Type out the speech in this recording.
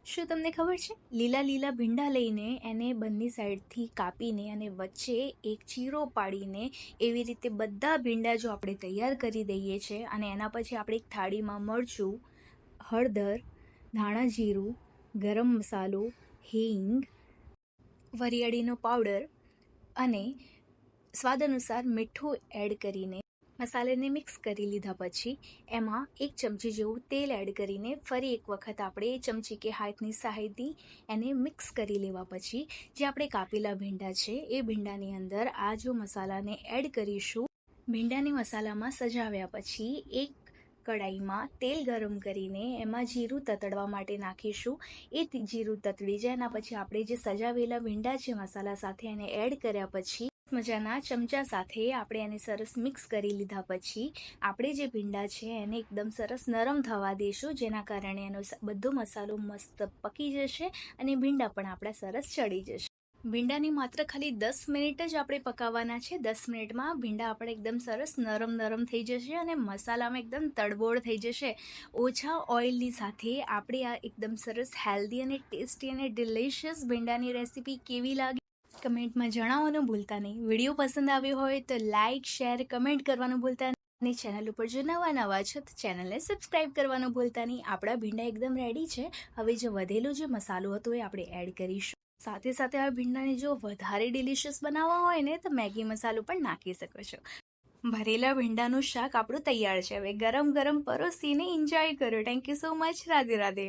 શું તમને ખબર છે, લીલા લીલા ભીંડા લઈને એને બંને સાઈડથી કાપીને અને વચ્ચે એક ચીરો પાડીને એવી રીતે બધા ભીંડા જો આપણે તૈયાર કરી દઈએ છીએ અને એના પછી આપણે એક થાળીમાં મરચું, હળદર, ધાણા જીરું, ગરમ મસાલો, હિંગ, વરિયાળીનો પાવડર અને સ્વાદ અનુસાર મીઠું એડ કરીને મસાલાને મિક્સ કરી લીધા પછી એમાં 1 ચમચી જેવું તેલ એડ કરીને ફરી એક વખત આપણે એ ચમચી કે હાથની સહાયથી એને મિક્સ કરી લેવા પછી જે આપણે કાપેલા ભીંડા છે એ ભીંડાની અંદર આ જો મસાલાને એડ કરીશું. ભીંડાની મસાલામાં સજાવ્યા પછી એક કડાઈમાં તેલ ગરમ કરીને એમાં જીરું તતડવા માટે નાખીશું. એ જીરું તતડી જાય એના પછી આપણે જે સજાવેલા ભીંડા છે મસાલા સાથે એને એડ કર્યા પછી મજાના ચમચા સાથે આપણે એને સરસ મિક્સ કરી લીધા પછી આપણે જે ભીંડા છે એને એકદમ સરસ નરમ થવા દઈશું, જેના કારણે એનો બધો મસાલો મસ્ત પકી જશે અને ભીંડા પણ આપણા સરસ ચડી જશે. ભીંડાની માત્ર ખાલી 10 મિનિટ જ આપણે પકાવવાના છે. 10 મિનિટમાં ભીંડા આપણે એકદમ સરસ નરમ થઈ જશે અને મસાલામાં એકદમ તડબોળ થઈ જશે. ઓછા ઓઇલની સાથે આપણે આ એકદમ સરસ હેલ્ધી અને ટેસ્ટી અને ડિલિશિયસ ભીંડાની રેસીપી કેવી લાગી કમેન્ટમાં જણાવવાનું ભૂલતા નહીં. વિડીયો પસંદ આવ્યો હોય તો લાઇક, શેર, કમેન્ટ કરવાનું ભૂલતા નહીં અને ચેનલ ઉપર જો નવા છો તો ચેનલને સબસ્ક્રાઈબ કરવાનું ભૂલતા નહીં. આપણા ભીંડા એકદમ રેડી છે. હવે જે વધેલો જે મસાલો હતો એ આપણે એડ કરીશું. સાથે સાથે આ ભીંડાને જો વધારે ડિલિશિયસ બનાવવા હોય ને તો મેગી મસાલો પણ નાખી શકો છો. ભરેલા ભીંડાનું શાક આપણું તૈયાર છે. હવે ગરમ ગરમ પરોસીને એન્જોય કરો. Thank you so much. Radhe Radhe.